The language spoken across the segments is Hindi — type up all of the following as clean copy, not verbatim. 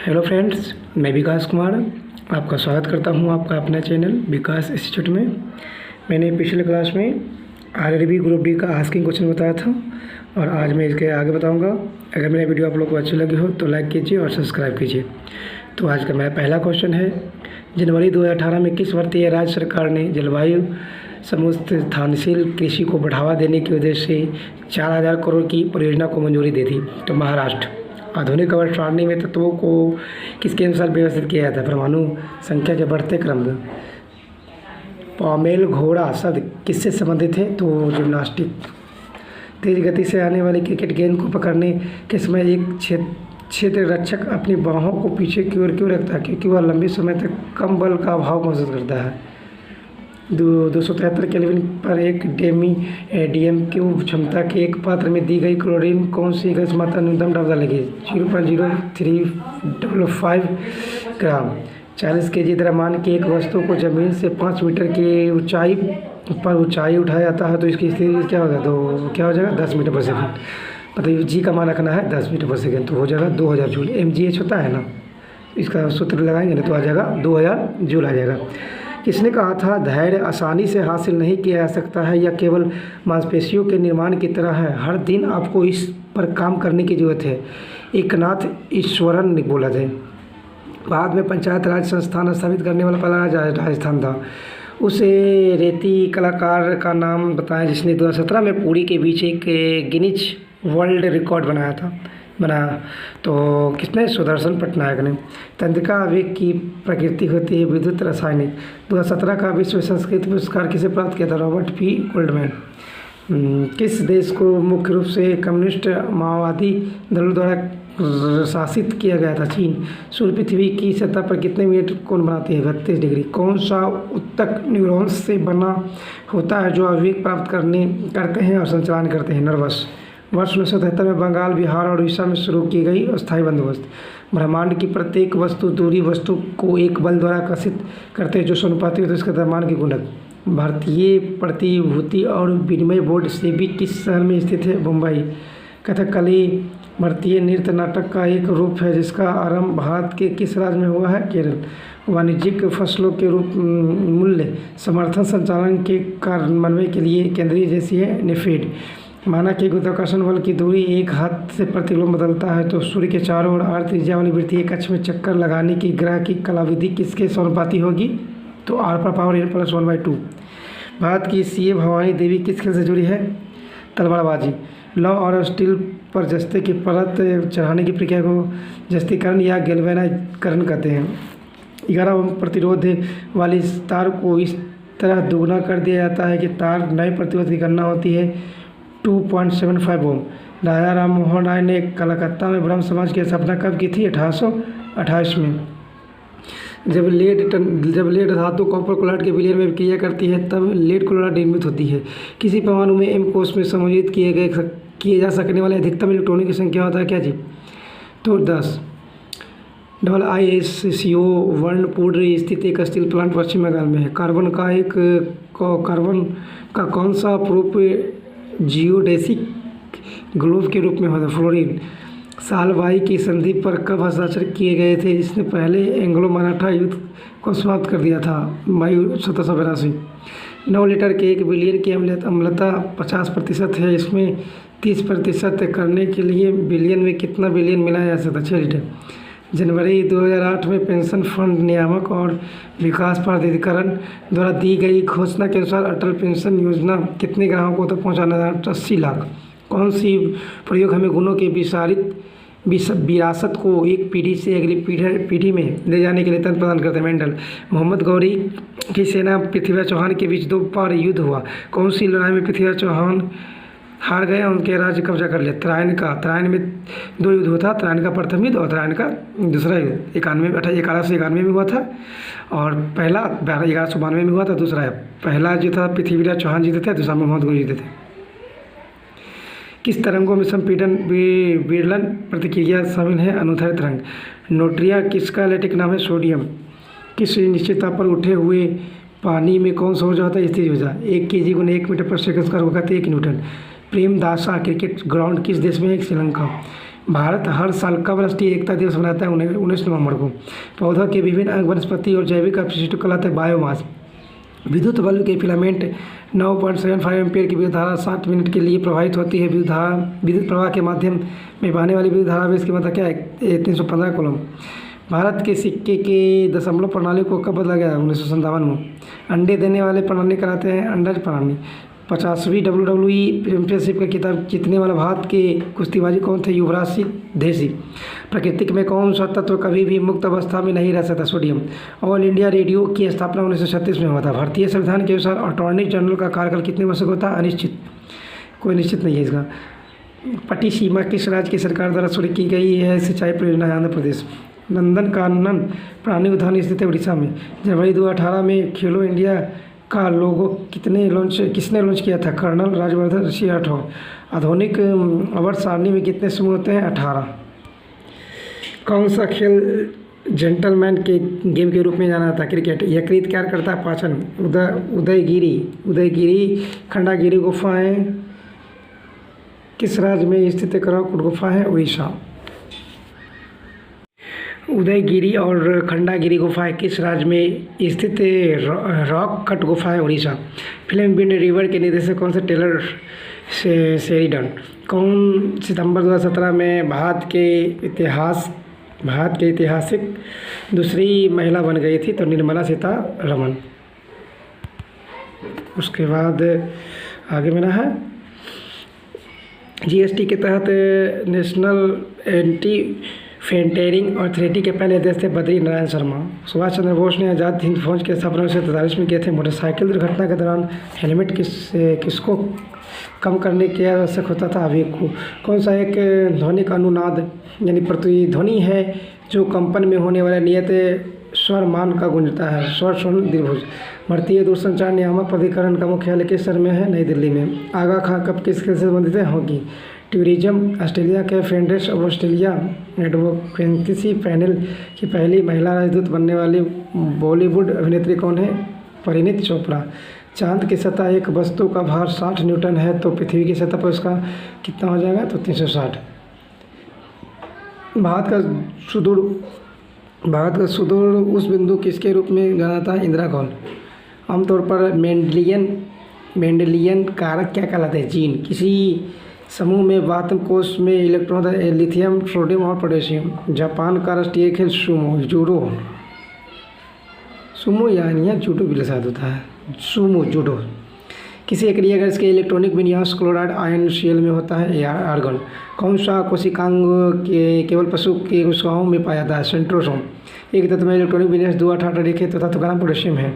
हेलो फ्रेंड्स, मैं विकास कुमार आपका स्वागत करता हूं आपका अपना चैनल विकास इंस्टीट्यूट में। मैंने पिछले क्लास में आरआरबी ग्रुप डी का आस्किंग क्वेश्चन बताया था और आज मैं इसके आगे बताऊंगा। अगर मेरा वीडियो आप लोग को अच्छी लगी हो तो लाइक कीजिए और सब्सक्राइब कीजिए। तो आज का मेरा पहला क्वेश्चन है, जनवरी 2018 में किस भारतीय राज्य सरकार ने जलवायु समुत्थानशील कृषि को बढ़ावा देने के उद्देश्य से 4000 करोड़ की परियोजना को मंजूरी दी थी? तो महाराष्ट्र। आधुनिक अवर सारणी में तत्वों को किसके अनुसार व्यवस्थित किया जाता है? परमाणु संख्या के बढ़ते क्रम में। पामेल घोड़ा शब्द किससे संबंधित है? तो जिम्नास्टिक। तेज गति से आने वाली क्रिकेट गेंद को पकड़ने के समय एक क्षेत्र रक्षक अपनी बाहों को पीछे की ओर क्यों रखता है? क्योंकि वह लंबे समय तक कम बल का अभाव महसूस करता है। 273 केल्विन पर एक डीएमक्यू क्षमता के एक पात्र में दी गई क्लोरीन कौन सी गैस मात्रा न्यूनतम दाब डालेगी? 0.0355 ग्राम। 40 kg द्रव्यमान की एक वस्तु को जमीन से 5 मीटर की ऊंचाई पर उठाया जाता है तो इसकी स्थिति क्या होगा? तो क्या हो जाएगा? 10 मीटर पर सेकेंड। मतलब जी का मान रखना है 10 मीटर पर सेकेंड, तो हो जाएगा 2000 जूल। mgh होता है ना, इसका सूत्र लगाएंगे ना तो आ जाएगा 2000 जूल आ जाएगा। किसने कहा था धैर्य आसानी से हासिल नहीं किया जा सकता है, यह केवल मांसपेशियों के निर्माण की तरह है, हर दिन आपको इस पर काम करने की जरूरत है? एकनाथ ईश्वरन ने बोला था। बाद में पंचायत राज संस्थान स्थापित करने वाला पहला राज्य राजस्थान था। उसे रेती कलाकार का नाम बताएं जिसने 2017 में पुरी के बीच एक गिनीज वर्ल्ड रिकॉर्ड बनाया। तो किसने? सुदर्शन पटनायक ने। तंत्रिका आवेग की प्रकृति होती है विद्युत रासायनिक। 2017 का विश्व संस्कृत पुरस्कार किसे प्राप्त किया था? Robert P Goldman. किस देश को मुख्य रूप से कम्युनिस्ट माओवादी दलों द्वारा शासित किया गया था? चीन। सूर्य पृथ्वी की सतह पर कितने मिनट कोण बनाती है? 32 डिग्री। कौन सा उत्तक न्यूरॉन्स से बना होता है जो आवेग प्राप्त करते हैं और संचालन करते हैं? नर्वस। वर्ष 1973 में बंगाल, बिहार और उड़ीसा में शुरू की गई अस्थायी बंदोबस्त। ब्रह्मांड की प्रत्येक वस्तु दूरी वस्तु को एक बल द्वारा आकर्षित करते हैं जो समानुपाती होता है इसका द्रव्यमान की गुणक। भारतीय प्रतिभूति और विनिमय बोर्ड सेबी किस शहर में स्थित है? मुंबई। कथकली भारतीय नृत्य नाटक का एक रूप है जिसका आरंभ भारत के किस राज्य में हुआ है? केरल। वाणिज्यिक फसलों के रूप मूल्य समर्थन संचालन के कार्यान्वयन के लिए केंद्रीय एजेंसी है नेफेड। माना कि गुरुत्वाकर्षण बल की दूरी एक हाथ से प्रतिलोम बदलता है तो सूर्य के चारों ओर r त्रिज्या वाली वृत्तीय कक्ष में चक्कर लगाने की ग्रह की कलाविधि किसके समानुपाती होगी? तो r पर पावर n + 1/2। भारत की सीए भवानी देवी किस खेल से जुड़ी है? तलवारबाजी। लौह और स्टील पर जस्ते की परत चढ़ाने की प्रक्रिया को जस्तीकरण या गैल्वेनाइजकरण कहते हैं। 11 ओम प्रतिरोध वाली तार को इस तरह दोगुना कर दिया जाता है कि तार नए प्रतिरोध की गणना होती है 2.75 ओम। राजा राम मोहन राय ने कलकत्ता में ब्रह्म समाज की स्थापना कब की थी? 1828 में। जब लेड धातु कॉपर क्लोराइड के विलयन में क्रिया करती है तब लेड क्लोराइड निर्मित होती है। किसी परमाणु में m कोश में समायोजित किए जा सकने वाले अधिकतम इलेक्ट्रॉनों की संख्या होता है क्या जी? तो 10। ISCO वर्णपूर्ण स्थित एक स्टील प्लांट पश्चिम बंगाल में है। कार्बन का कौन सा प्रूफ जियोडेसिक ग्लोब के रूप में होता है? फ्लोरीन। सालबाई की संधि पर कब हस्ताक्षर किए गए थे जिसने पहले एंग्लो मराठा युद्ध को समाप्त कर दिया था? मई 1782। 9 लीटर के 1 बिलियन की अम्लता 50% है, इसमें 30% करने के लिए बिलियन में कितना बिलियन मिलाया जा सकता है? 6 लीटर। जनवरी 2008 में पेंशन फंड नियामक और विकास प्राधिकरण द्वारा दी गई घोषणा के अनुसार अटल पेंशन योजना कितने ग्राहकों तक पहुंचाना था? 80 लाख। कौन सी प्रयोग हमें गुणों के विरासत को एक पीढ़ी से अगली पीढ़ी में ले जाने के लिए तंत्र प्रदान करते हैं? मेंडल। मोहम्मद गौरी की सेना पृथ्वीराज चौहान के बीच 2 बार युद्ध हुआ। कौन सी लड़ाई में पृथ्वीराज चौहान हार गए, उनके राज्य कब्जा कर लिया? त्रायन में 2 युद्ध हुआ था। त्रायन का प्रथम युद्ध और त्रायन का दूसरा युद्ध 1191 में हुआ था और पहला 1192 में हुआ था। दूसरा पहला जो था पृथ्वीराज चौहान जीते थे, दूसरा मोहम्मद गौरी जीते थे। किस तरंगों में संपीड़न विरलन प्रतिक्रिया शामिल है? अनुदैर्ध्य तरंग। नोट्रिया किसका लैटिक नाम है? सोडियम। किस निश्चित ताप पर उठे हुए पानी में कौन सा ऊर्जा होता है? स्थिर ऊर्जा। 1 kg × 1 मीटर पर सेकंड स्क्वायर होगा तो 1 न्यूटन। प्रेमदासा क्रिकेट ग्राउंड किस देश में है? श्रीलंका। भारत हर साल कब राष्ट्रीय एकता दिवस मनाता है? 19 नवंबर को। पौधों के विभिन्न अंग, वनस्पति और जैविक अपशिष्ट कहलाते हैं बायोमास। विद्युत बल्ब के फिलामेंट 9.75 एम्पीयर की विद्युत धारा 60 मिनट के लिए प्रवाहित होती है। विद्युत प्रवाह के माध्यम में बहने वाली विद्युत धारा इसकी मात्रा क्या है? 315 कूलम। भारत के सिक्के के दशमलव प्रणाली को कब बदला गया? 1957 में। अंडे देने वाले प्रणाली कहलाते हैं अंडज प्रणाली। 50वीं WWE चैंपियनशिप का खिताब जीतने वाला भारत के कुश्तीबाजी कौन थे? युवराज सिंह देसी। प्रकृति में कौन सा तत्व कभी भी मुक्त अवस्था में नहीं रह सकता? सोडियम। ऑल इंडिया रेडियो की स्थापना 1936 में हुआ था। भारतीय संविधान के अनुसार अटॉर्नी जनरल का कार्यकाल कितने वर्ष का होता है? अनिश्चित, कोई निश्चित नहीं है इसका। पट्टिसीमा किस राज्य की सरकार द्वारा शुरू की गई है सिंचाई परियोजना? आंध्र प्रदेश। नंदनकानन प्राणी उद्यान स्थित है उड़ीसा में। जनवरी 2018 में खेलो इंडिया का लोगो किसने लॉन्च किया था? कर्नल राज्यवर्धन सिंह राठौर। आधुनिक अवर सारणी में कितने समूह होते हैं? 18। कौन सा खेल जेंटलमैन के गेम के रूप में जाना जाता है? क्रिकेट। यकृत क्या करता है? पाचन। उदयगिरी खंडागिरी गुफाएं किस राज्य में स्थित है? कराकुट गुफा है उड़ीसा। उदयगिरी और खंडागिरी गुफाएं किस राज्य में स्थित रॉक कट गुफा है? उड़ीसा। फिल्म विंड रिवर के निर्देशक कौन से? Taylor Sheridan. कौन सितंबर 2017 में भारत के ऐतिहासिक दूसरी महिला बन गई थी? तो निर्मला सीतारमण। उसके बाद आगे मेरा है GST के तहत नेशनल एंटी फेंटेरिंग अथॉरिटी के पहले अध्यक्ष थे बद्री नारायण शर्मा। सुभाष चंद्र बोस ने आज़ाद हिंद फौज के स्थापना 1943 में किए थे। मोटरसाइकिल दुर्घटना के दौरान हेलमेट किसको कम करने की आवश्यक होता था? आवेग को। कौन सा एक ध्वनिक अनुनाद यानी प्रतिध्वनि है जो कंपन में होने वाले नियत स्वर मान का गूंजता है? स्वर स्वर्ण द्विभुज। भारतीय दूरसंचार नियामक प्राधिकरण का मुख्यालय किस शहर में है? नई दिल्ली में। आगा खां कब किस खेल से संबंधित है? हॉकी। टूरिज्म ऑस्ट्रेलिया के federation of Australia advocacy panel की पहली महिला राजदूत बनने वाली बॉलीवुड अभिनेत्री कौन है? परिणीत चोपड़ा। चांद की सतह एक वस्तु का भार 60 न्यूटन है तो पृथ्वी की सतह पर उसका कितना हो जाएगा? तो 360। भारत का सुदूर उस बिंदु किसके रूप में जाना था? इंदिरा कॉल। आमतौर पर मेंडेलियन कारक क्या कहलाते हैं? जीन। किसी समूह में वातम कोष में इलेक्ट्रॉन लिथियम, सोडियम और पोटेशियम। जापान का राष्ट्रीय खेल सुमो यानी जूडो भी शायद होता है। जूडो। किसी एक रिएजेंट के इलेक्ट्रॉनिक विन्यास क्लोराइड आयन शेल में होता है? आर्गन। कौन सा कोशिकांग के केवल पशु के कोशिकाओं में पाया जाता है? सेंट्रोसोम। एक तत्व में इलेक्ट्रॉनिक विन्यास 2 8 रेखे तथा ग्राम पोटेशियम है।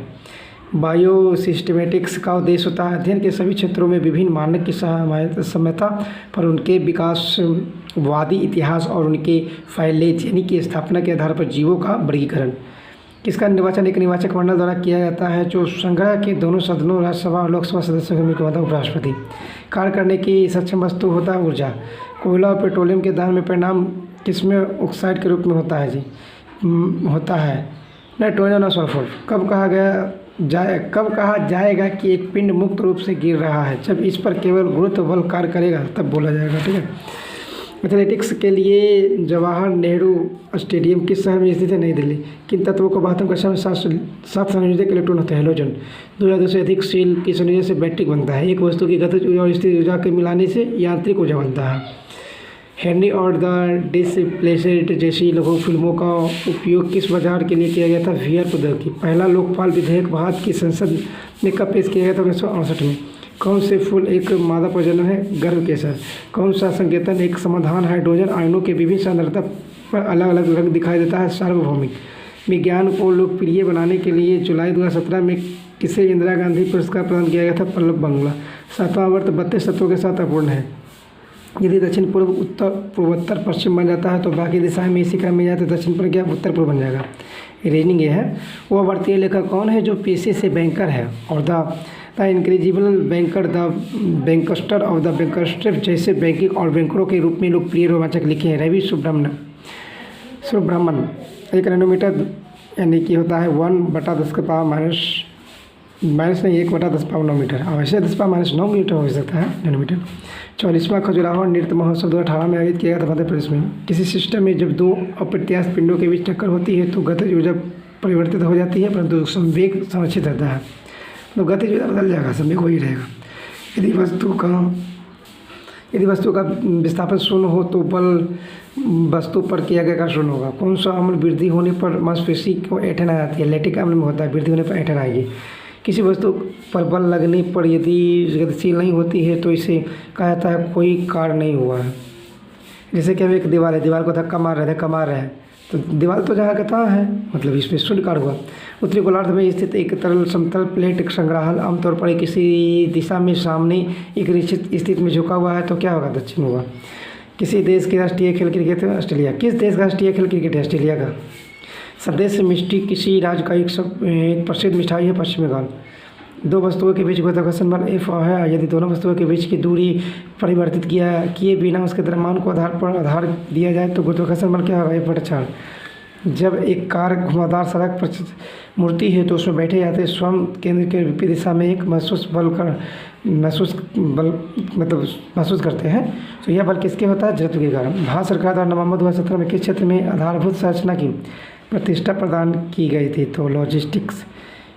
बायोसिस्टेमेटिक्स का उद्देश्य होता है अध्ययन के सभी क्षेत्रों में विभिन्न मानक की समयता पर उनके विकासवादी इतिहास और उनके फैलेज यानी कि स्थापना के आधार पर जीवों का वर्गीकरण। किसका निर्वाचन एक निर्वाचक मंडल द्वारा किया जाता है जो संघ के दोनों सदनों राज्यसभा और लोकसभा सदस्यों के मिलकर होता है? उपराष्ट्रपति। कार्य करने की सक्षम वस्तु होता है ऊर्जा। कोयला और पेट्रोलियम के दहन में परिणाम किसमें ऑक्साइड के रूप में होता है? होता है नाइट्रोजन और सल्फर। कब कहा जाएगा कि एक पिंड मुक्त रूप से गिर रहा है? जब इस पर केवल गुरुत्व बल कार्य करेगा तब बोला जाएगा। ठीक है। एथलेटिक्स के लिए जवाहर नेहरू स्टेडियम किस शहर में स्थित है? नई दिल्ली। किन तत्वों को 72 कक्षा में 7 संयोजक इलेक्ट्रॉन होते हैं? हेलोजन। 2000 से अधिक सेल की संयोजन से बैटरी बनता है। एक वस्तु की गतिज ऊर्जा और स्थिर ऊर्जा के मिलाने से यांत्रिक ऊर्जा बनता है। हेनरी और द डिसप्लेस्ड जैसी लघु फिल्मों का उपयोग किस बाजार के लिए किया गया था? VR प्रौद्योगिकी। पहला लोकपाल विधेयक भारत की संसद में कब पेश किया गया था? 1968 में। कौन से फूल एक मादा प्रजनन है? गर्भ केसर। कौन सा संकेतन एक समाधान हाइड्रोजन आयनों के विभिन्न सांद्रता पर अलग अलग रंग दिखाई देता है? सार्वभौमिक। विज्ञान को लोकप्रिय बनाने के लिए जुलाई 2017 में किसे इंदिरा गांधी पुरस्कार प्रदान किया गया था? पल्लव बंगला। 7वां वर्त 32 तत्वों के साथ अपूर्ण है। यदि दक्षिण पूर्व उत्तर पूर्वोत्तर पश्चिम बन जाता है तो बाकी दिशाएं में इसी क्रम में जाए तो दक्षिण पर क्या उत्तर पूर्व बन जाएगा। रीजनिंग ये है। वह भारतीय लेखक कौन है जो पेशे से बैंकर है? और द इनक्रेडिबल बैंकर, द बैंकस्टर और द बैंकस्टर जैसे बैंकिंग और बैंकरों के रूप में लोकप्रिय रोमांचक लिखे हैं? रवि सुब्रमण्यन। 1 नैनोमीटर यानी कि होता है 1/10 के पावर माइनस नहीं 1/10 पावर 9 मीटर। और वैसे 10 पावर -9 मीटर हो सकता है नैनोमीटर। 44वां खजुराहो नृत्य महोत्सव 2018 में आयोजित किया गया था मध्य प्रदेश में। किसी सिस्टम में जब दो अप्रत्यास्थ पिंडों के बीच टक्कर होती है तो गतिज ऊर्जा परिवर्तित हो जाती है, परंतु संवेग संरक्षित रहता है। तो गतिज ऊर्जा बदल जाएगा, संवेग वही रहेगा। यदि वस्तु का विस्थापन शून्य हो तो बल वस्तु पर किया गया शून्य होगा। कौन सा अम्ल वृद्धि होने पर मांसपेशी को ऐंठन आ जाती है? लैक्टिक अम्ल में होता है, वृद्धि होने पर ऐंठन आएगी। किसी वस्तु पर बल लगने पर यदि गतिशील नहीं होती है तो इसे कहा जाता है कोई कार्य नहीं हुआ है। जैसे कि हम एक दीवार है, दीवार को धक्का मार रहे हैं तो दीवार तो जहाँ का तहाँ है, मतलब इसमें शून्य कार्य हुआ। उत्तरी गोलार्ध में स्थित एक तरल समतल प्लेट संग्रहालय आमतौर पर किसी दिशा में सामने एक निश्चित स्थिति में झुका हुआ है तो क्या होगा? दक्षिण होगा। किसी देश के राष्ट्रीय खेल क्रिकेट है ऑस्ट्रेलिया। किस देश का राष्ट्रीय खेल क्रिकेट है? ऑस्ट्रेलिया का। संदेश मिष्टी किसी राज्य का एक प्रसिद्ध मिठाई है पश्चिम बंगाल। दो वस्तुओं के बीच गुरुत्वाकर्षण बल F है। यदि दोनों वस्तुओं के बीच की दूरी परिवर्तित किए बिना उसके द्रव्यमान को आधार दिया जाए तो गुरुत्वाकर्षण बल क्या होगा? F/4। जब एक कार घुमावदार सड़क पर मुड़ती है तो उसमें बैठे यात्री स्वयं केंद्र के विपरीत दिशा में एक महसूस करते हैं। तो यह बल किसके होता है? जड़त्व के कारण। भारत सरकार द्वारा नवंबर 2017 में किस क्षेत्र में आधारभूत संरचना की प्रतिष्ठा प्रदान की गई थी? तो लॉजिस्टिक्स।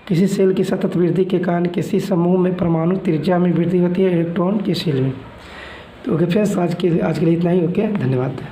किसी सेल की सतत वृद्धि के कारण किसी समूह में परमाणु त्रिज्या में वृद्धि होती है इलेक्ट्रॉन के सेल में। तो ओके फ्रेंड्स, आज के लिए इतना ही। ओके, धन्यवाद।